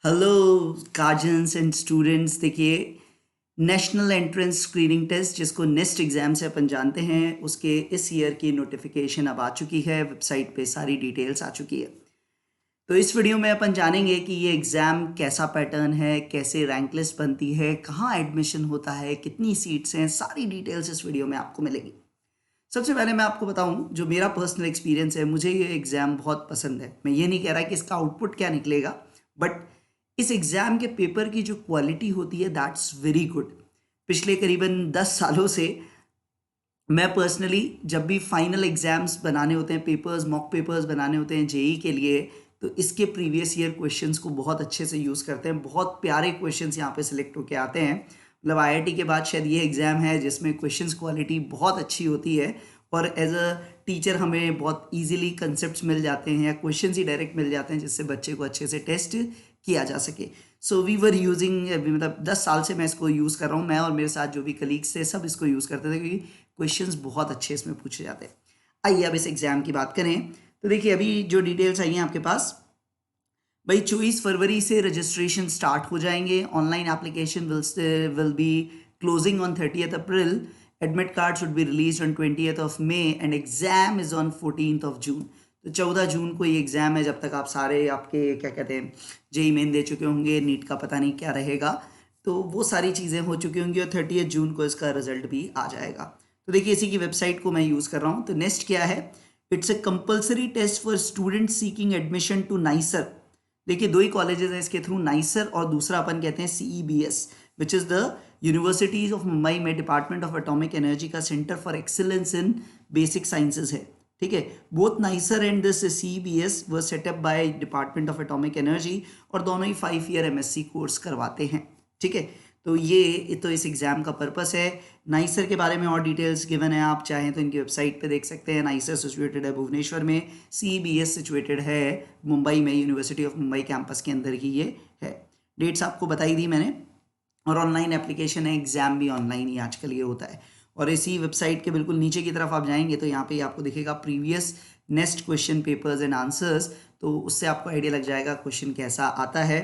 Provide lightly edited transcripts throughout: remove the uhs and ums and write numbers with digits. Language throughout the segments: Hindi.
Hello guardians and students. देखिए, नेशनल एंट्रेंस स्क्रीनिंग टेस्ट जिसको नेस्ट एग्ज़ाम से अपन जानते हैं, उसके इस ईयर की नोटिफिकेशन अब आ चुकी है। वेबसाइट पे सारी डिटेल्स आ चुकी है। तो इस वीडियो में अपन जानेंगे कि ये एग्ज़ाम कैसा पैटर्न है, कैसे रैंक लिस्ट बनती है, कहाँ एडमिशन होता है, कितनी सीट्स हैं, सारी डिटेल्स इस वीडियो में आपको मिलेगी। सबसे पहले मैं आपको बताऊं, जो मेरा पर्सनल एक्सपीरियंस है, मुझे ये एग्ज़ाम बहुत पसंद है। मैं ये नहीं कह रहा कि इसका आउटपुट क्या निकलेगा, बट इस एग्ज़ाम के पेपर की जो क्वालिटी होती है दैट्स वेरी गुड। पिछले करीबन 10 सालों से मैं पर्सनली जब भी फाइनल एग्ज़ाम्स बनाने होते हैं, पेपर्स मॉक पेपर्स बनाने होते हैं जेई के लिए, तो इसके प्रीवियस ईयर क्वेश्चंस को बहुत अच्छे से यूज़ करते हैं। बहुत प्यारे क्वेश्चंस यहाँ पे सिलेक्ट होके आते हैं। मतलब आईआईटी के बाद शायद ये एग्ज़ाम है जिसमें क्वेश्चंस क्वालिटी बहुत अच्छी होती है, और एज अ टीचर हमें बहुत ईजिली कंसेप्ट मिल जाते हैं या क्वेश्चंस ही डायरेक्ट मिल जाते हैं जिससे बच्चे को अच्छे से टेस्ट किया जा सके। सो वी वर यूजिंग, मतलब 10 साल से मैं इसको यूज़ कर रहा हूँ। मैं और मेरे साथ जो भी कलीग्स थे सब इसको यूज़ करते थे, क्योंकि क्वेश्चंस बहुत अच्छे इसमें पूछे जाते हैं। आइए अब इस एग्ज़ाम की बात करें। तो देखिए, अभी जो डिटेल्स आई हैं आपके पास, भाई 24 फरवरी से रजिस्ट्रेशन स्टार्ट हो जाएंगे। Online application will be closing on 30th April. Admit card should be release on 20th of May and exam is on 14th of June। तो 14 जून को ये एग्ज़ाम है। जब तक आप सारे आपके क्या कहते हैं जेई मेन दे चुके होंगे, नीट का पता नहीं क्या रहेगा, तो वो सारी चीज़ें हो चुकी होंगी और 30th जून को इसका रिजल्ट भी आ जाएगा। तो देखिए, इसी की वेबसाइट को मैं यूज़ कर रहा हूँ। तो नेक्स्ट क्या है, it's a compulsory test for student seeking admission to NISER. देखिए, दो ही कॉलेजेस हैं इसके थ्रू, नाइसर और दूसरा अपन कहते हैं CEBS, which is the universities of Mumbai में डिपार्टमेंट ऑफ एटॉमिक एनर्जी का centre for excellence in basic sciences है। ठीक है, both nicer and this CEBS were set up by department of atomic energy, और दोनों ही 5 ईयर MSc कोर्स करवाते हैं। ठीक है, तो ये तो इस एग्ज़ाम का पर्पस है। नाइसर के बारे में और डिटेल्स गिवन है, आप चाहें तो इनकी वेबसाइट पे देख सकते हैं। नाइसर सिचुएटेड है भुवनेश्वर में, CEBS सिचुएटेड है मुंबई में, यूनिवर्सिटी ऑफ मुंबई कैंपस के अंदर ही ये है। डेट्स आपको बताई दी मैंने, और ऑनलाइन एप्लीकेशन है, एग्ज़ाम भी ऑनलाइन ही आजकल ये होता है। और इसी वेबसाइट के बिल्कुल नीचे की तरफ आप जाएंगे तो यहाँ पे आपको दिखेगा previous next question papers and answers, तो उससे आपको आइडिया लग जाएगा क्वेश्चन कैसा आता है।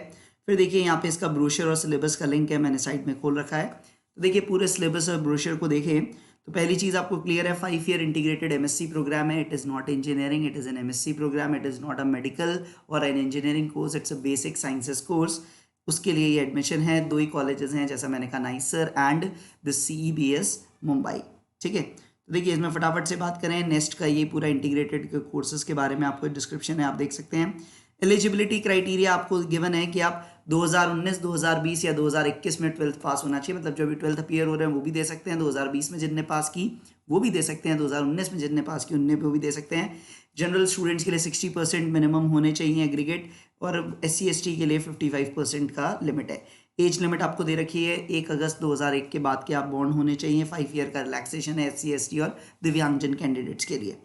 फिर देखिए, यहाँ पे इसका ब्रोशर और सिलेबस का लिंक है, मैंने साइट में खोल रखा है। तो देखिए, पूरे सिलेबस और ब्रोशर को देखें तो पहली चीज़ आपको क्लियर है, 5 ईयर इंटीग्रेटेड MSc प्रोग्राम है। It is not engineering, it is an MSc program. It is not a medical or an engineering course, it's a basic sciences course. उसके लिए ये एडमिशन है। दो ही कॉलेजेस हैं, जैसा मैंने कहा, nicer and the CEBS Mumbai. ठीक है, तो देखिए, इसमें फटाफट से बात करें नेक्स्ट का, ये पूरा इंटीग्रेटेड कोर्सेज के बारे में आपको डिस्क्रिप्शन है, आप देख सकते हैं। एलिजिबिलिटी क्राइटेरिया आपको गिवन है कि आप 2019, 2020 या 2021 में 12th पास होना चाहिए। मतलब जो भी 12th अपीयर हो रहे हैं वो भी दे सकते हैं, 2020 में जिनने पास की वो भी दे सकते हैं, 2019 में जिनने पास की उनने वो भी दे सकते हैं। जनरल स्टूडेंट्स के लिए 60% मिनिमम होने चाहिए एग्रीगेट, और SC ST के लिए 55% का लिमिट है। एज लिमिट आपको दे रखी है 1 अगस्त 2001 के बाद के आप बॉर्न होने चाहिए। 5 ईयर का रिलैक्सेशन है SC ST और दिव्यांगजन कैंडिडेट्स के लिए।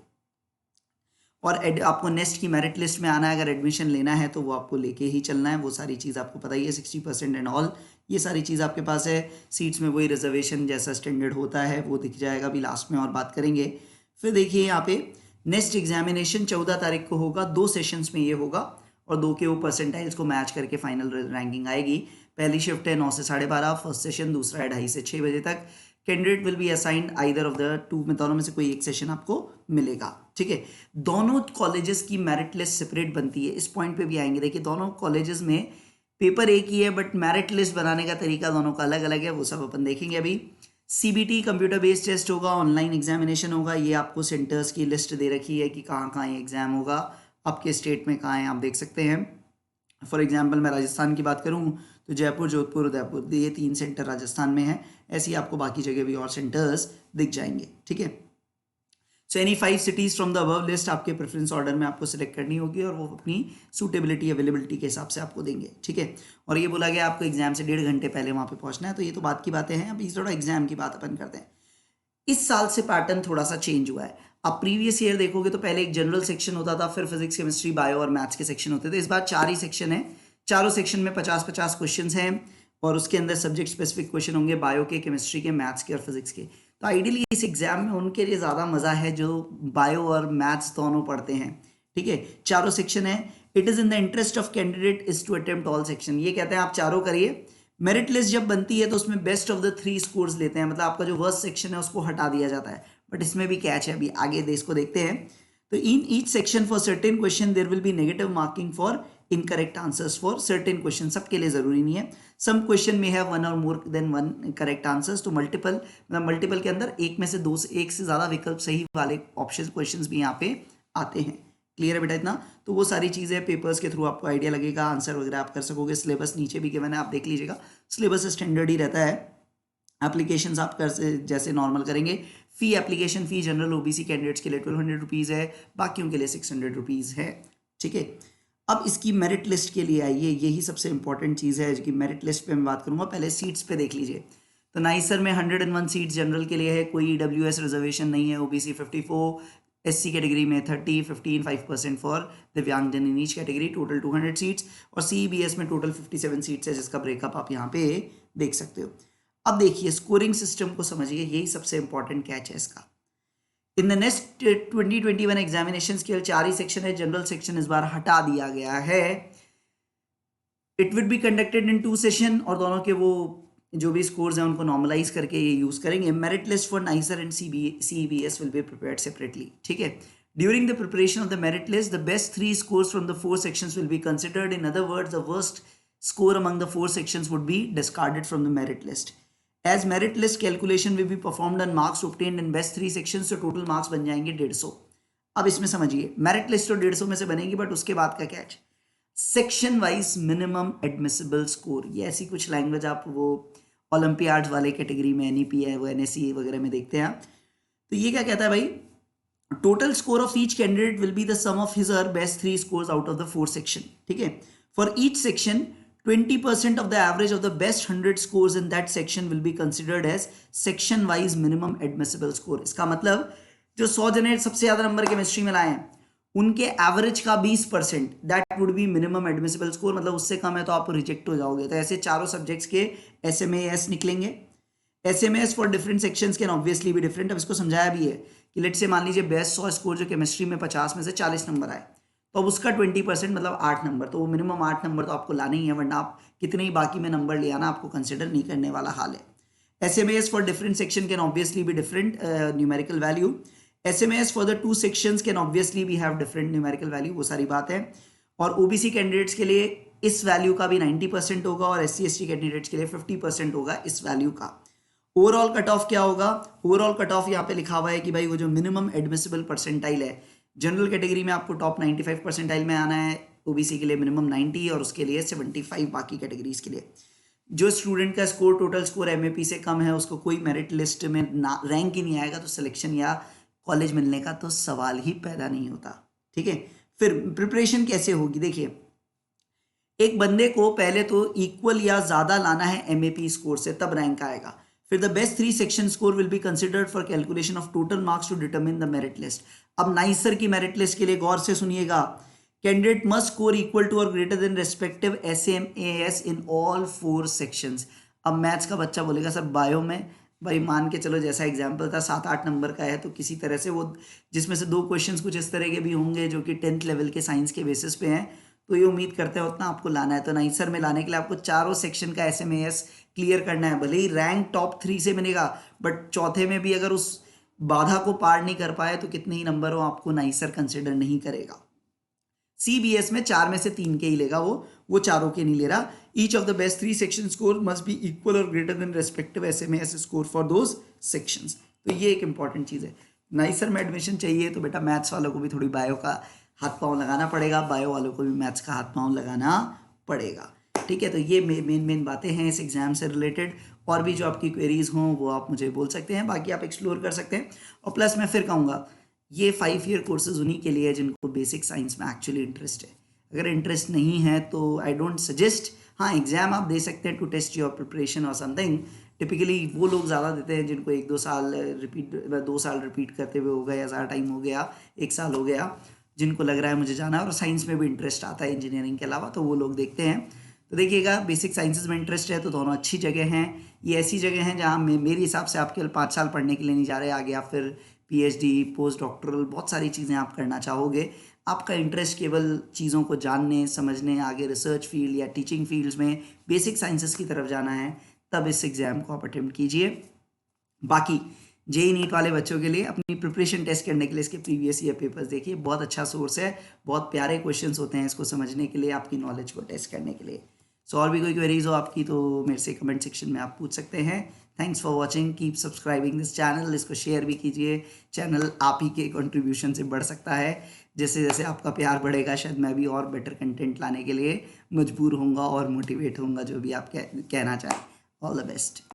और आपको नेक्स्ट की मेरिट लिस्ट में आना है, अगर एडमिशन लेना है तो वो आपको लेके ही चलना है। वो सारी चीज़ आपको पता ही है, 60% एंड ऑल, ये सारी चीज़ आपके पास है। सीट्स में वही रिजर्वेशन जैसा स्टैंडर्ड होता है वो दिख जाएगा अभी लास्ट में, और बात करेंगे। फिर देखिए, यहाँ पे नेक्स्ट एग्जामिनेशन 14 तारीख को होगा। 2 सेशंस में ये होगा, और 2 के वो परसेंटाइल्स को मैच करके फाइनल रैंकिंग आएगी। पहली शिफ्ट है 9 से 12:30 फर्स्ट सेशन, दूसरा है 2:30 से 6 बजे तक। Candidate will be assigned either of the two, में दोनों में से कोई एक सेशन आपको मिलेगा। ठीक है, दोनों कॉलेजेस की मेरिट लिस्ट सेपरेट बनती है, इस पॉइंट पे भी आएंगे। देखिए, दोनों कॉलेजेस में पेपर एक ही है, बट मेरिट लिस्ट बनाने का तरीका दोनों का अलग अलग है, वो सब अपन देखेंगे अभी। CBT कंप्यूटर बेस्ड टेस्ट होगा, ऑनलाइन एग्जामिनेशन होगा। ये आपको सेंटर्स की लिस्ट दे रखी है कि कहाँ कहाँ ये एग्जाम होगा, आपके स्टेट में कहाँ है, आप देख सकते हैं। फॉर एग्जाम्पल, मैं राजस्थान की बात करूँ तो जयपुर, जोधपुर, उदयपुर, ये 3 सेंटर राजस्थान में है। ऐसे ही आपको बाकी जगह भी और सेंटर्स दिख जाएंगे। ठीक है, so any 5 cities from the above list आपके प्रेफरेंस ऑर्डर में आपको सिलेक्ट करनी होगी, और वो अपनी सूटेबिलिटी अवेलेबिलिटी के हिसाब से आपको देंगे। ठीक है, और ये बोला गया आपको एग्जाम से 1.5 घंटे पहले वहाँ पे पहुँचना है। तो ये तो बात की बातें हैं, अभी थोड़ा एग्जाम की बात अपन करते हैं। इस साल से पैटर्न थोड़ा सा चेंज हुआ है। आप प्रीवियस ईयर देखोगे तो पहले एक जनरल सेक्शन होता था, फिर फिजिक्स, केमिस्ट्री, बायो और मैथ्स के सेक्शन होते थे। इस बार 4 ही सेक्शन है। चारों सेक्शन में 50-50 क्वेश्चन हैं, और उसके अंदर सब्जेक्ट स्पेसिफिक क्वेश्चन होंगे, बायो के, केमिस्ट्री के, मैथ्स के और फिजिक्स के। तो आइडियली इस एग्जाम में उनके लिए ज़्यादा मज़ा है जो बायो और मैथ्स दोनों पढ़ते हैं। ठीक है, चारों सेक्शन है। It is in the interest of candidate is to attempt all section. ये कहते हैं आप चारों करिए। मेरिट लिस्ट जब बनती है तो उसमें बेस्ट ऑफ द 3 स्कोर्स लेते हैं, मतलब आपका जो वर्स्ट सेक्शन है उसको हटा दिया जाता है। बट इसमें भी कैच है, अभी आगे इसको देखते हैं। तो in each section for certain question there will be negative marking for incorrect answers for certain question. सबके लिए जरूरी नहीं है। सम क्वेश्चन में हैव वन और more than one correct answers. तो मल्टीपल, मतलब मल्टीपल के अंदर एक में से दो से एक से ज्यादा विकल्प सही वाले ऑप्शन क्वेश्चंस भी यहाँ पे आते हैं। क्लियर है बेटा इतना? तो वो सारी चीज़ें पेपर्स के थ्रू आपको आइडिया लगेगा, आंसर वगैरह आप कर सकोगे। सिलेबस नीचे भी गिवन है, आप देख लीजिएगा। सिलेबस स्टैंडर्ड ही रहता है। एप्लीकेशंस आप कर जैसे नॉर्मल करेंगे। Fee, application fee general OBC candidates के लिए 1200 रुपीज़ है, बाकियों के लिए 600 रुपीज़ है। ठीक है, अब इसकी मेरिट लिस्ट के लिए आइए। यही सबसे इंपॉर्टेंट चीज़ है कि मेरिट लिस्ट पे मैं बात करूँगा। पहले सीट्स पे देख लीजिए। तो नाइसर में 101 सीट्स जनरल के लिए है, कोई EWS रिजर्वेशन नहीं है। ओबीसी 54, SC कैटेगरी में 30, 15, 5% फॉर दिव्यांगजन in each category, total 200 seats. और CEBS में टोटल 57 सीट्स है, जिसका ब्रेकअप आप यहाँ पे देख सकते हो। अब देखिए स्कोरिंग सिस्टम को समझिए, यही सबसे इंपॉर्टेंट कैच है इसका। इन द नेक्स्ट 2021 एग्जामिनेशन केवल 4 ही सेक्शन है, जनरल सेक्शन इस बार हटा दिया गया है। It will be conducted in 2 session, और दोनों के वो जो भी स्कोर्स हैं उनको नॉर्मलाइज करके ये यूज करेंगे। Merit list for nicer and CEBS will be prepared separately. ठीक है, during the preparation of the merit list the best 3 scores from the 4 sections will be considered. In other words the worst score among the 4 sections would be discarded from the merit list. As merit list calculation will be performed on marks obtained in best 3 sections, so total marks बन जाएंगे 150। अब इसमें समझिए, मेरिट लिस्ट तो 150 में से बनेगी, बट उसके बाद का catch, section wise minimum admissible score. ये ऐसी कुछ लैंग्वेज आप वो ओलंपियाड्स वाले कैटेगरी में NEP है, वो NSE वगैरह में देखते हैं। तो ये क्या कहता है भाई, total score of each candidate will be the sum of his or best 3 scores out of the 4 section। ठीक है, for each section 20% of the average of the best 100 scores in that section will be considered as section wise minimum admissible score। इसका मतलब जो 100 जने सबसे ज्यादा नंबर केमिस्ट्री में लाए हैं उनके एवरेज का 20% that would be minimum admissible score. मतलब उससे कम है तो आप रिजेक्ट हो जाओगे। तो ऐसे चारों सब्जेक्ट्स के SMAS निकलेंगे। SMAS for different sections can obviously भी डिफरेंट। अब इसको समझाया भी है कि लेट से मान लीजिए बेस्ट 100 स्कोर जो केमिस्ट्री में 50 में से 40 नंबर आए, तो अब उसका 20% मतलब 8 नंबर, तो वो मिनिमम 8 नंबर तो आपको लाने ही है, वरना आप कितने ही बाकी में नंबर ले आना आपको कंसिडर नहीं करने वाला हाल है। SMAS for different section can obviously भी different numerical value. SMAS for the 2 sections can obviously भी हैव डिफरेंट न्यूमेरिकल वैल्यू, वो सारी बात है। और OBC कैंडिडेट्स के लिए इस वैल्यू का भी 90% होगा, और SC ST कैंडिडेट्स के लिए 50% होगा इस वैल्यू का। ओवरऑल कट ऑफ क्या होगा? ओवरऑल कट ऑफ यहाँ पे लिखा हुआ है कि भाई वो जो मिनिमम एडमिसिबल परसेंटाइल है, जनरल कैटेगरी में आपको टॉप 95 परसेंटाइल में आना है, OBC के लिए मिनिमम 90 और उसके लिए 75 बाकी कैटेगरीज के लिए। जो स्टूडेंट का स्कोर टोटल स्कोर MAP से कम है उसको कोई मेरिट लिस्ट में रैंक ही नहीं आएगा, तो सिलेक्शन या कॉलेज मिलने का तो सवाल ही पैदा नहीं होता। ठीक है, फिर प्रिपरेशन कैसे होगी? देखिए, एक बंदे को पहले तो इक्वल या ज्यादा लाना है MAP स्कोर से, तब रैंक आएगा। फिर the best 3 section score will be considered for calculation of total marks to determine the merit list। अब नाइसर की मेरिट लिस्ट के लिए गौर से सुनिएगा, candidate must score equal to or greater than respective SMAS in all 4 sections। अब मैथ्स का बच्चा बोलेगा सर बायो में, भाई मान के चलो जैसा एग्जाम्पल था 7-8 नंबर का है, तो किसी तरह से वो जिसमें से 2 क्वेश्चंस कुछ इस तरह के भी होंगे जो कि 10th लेवल के साइंस के बेसिस पे हैं, तो ये उम्मीद करते हैं उतना आपको लाना है। तो नाइसर में लाने के लिए आपको चारों सेक्शन का SMAS क्लियर करना है। भले ही रैंक टॉप 3 से मिलेगा, बट चौथे में भी अगर उस बाधा को पार नहीं कर पाए तो कितने ही नंबर हो आपको नाइसर कंसिडर नहीं करेगा। CBS में 4 में से 3 के ही लेगा, वो चारों के नहीं ले रहा। Each of the best 3 section score must be equal or greater than respective SMAS score for those sections. तो ये एक इंपॉर्टेंट चीज़ है। नाइसर में एडमिशन चाहिए तो बेटा मैथ्स वालों को भी थोड़ी बायो का हाथ पाँव लगाना पड़ेगा, बायो वालों को भी मैथ्स का हाथ पाँव लगाना पड़ेगा। ठीक है, तो ये मेन बातें हैं इस एग्जाम से रिलेटेड। और भी जो आपकी क्वेरीज हों वो आप मुझे बोल सकते हैं, बाकी आप एक्सप्लोर कर सकते हैं। और प्लस मैं फिर कहूँगा ये 5 year कोर्सेज उन्हीं के लिए है जिनको बेसिक साइंस में एक्चुअली इंटरेस्ट है। अगर इंटरेस्ट नहीं है तो आई डोंट सजेस्ट। हाँ, एग्जाम आप दे सकते हैं टू टेस्ट योर प्रिपरेशन और समथिंग। टिपिकली वो लोग ज़्यादा देते हैं जिनको 1-2 साल रिपीट करते हुए हो गया, या ज़्यादा टाइम हो गया, 1 साल हो गया, जिनको लग रहा है मुझे जाना है और साइंस में भी इंटरेस्ट आता है इंजीनियरिंग के अलावा, तो वो लोग देखते हैं। तो देखिएगा, बेसिक साइंसेज में इंटरेस्ट है तो दोनों अच्छी जगह हैं। ये ऐसी जगह हैं जहाँ मेरे हिसाब से आप केवल 5 साल पढ़ने के लिए नहीं जा रहे, आगे आप फिर PhD, पोस्ट डॉक्टरल बहुत सारी चीज़ें आप करना चाहोगे। आपका इंटरेस्ट केवल चीज़ों को जानने समझने, आगे रिसर्च फील्ड या टीचिंग फील्ड्स में बेसिक साइंसेस की तरफ जाना है, तब इस एग्ज़ाम को आप अटेम्प्ट कीजिए। बाकी जेई नीट वाले बच्चों के लिए अपनी प्रिपरेशन टेस्ट करने के लिए इसके प्रीवियस ईयर पेपर्स देखिए, बहुत अच्छा सोर्स है, बहुत प्यारे क्वेश्चंस होते हैं इसको समझने के लिए, आपकी नॉलेज को टेस्ट करने के लिए। सो और भी कोई क्वेरीज हो आपकी तो मेरे से कमेंट सेक्शन में आप पूछ सकते हैं। Thanks for watching, keep subscribing this channel, इसको शेयर भी कीजिए। चैनल आप ही के कंट्रीब्यूशन से बढ़ सकता है। जैसे जैसे आपका प्यार बढ़ेगा शायद मैं भी और बेटर कंटेंट लाने के लिए मजबूर होऊंगा और मोटिवेट होऊंगा, जो भी आप कहना चाहें। All the best.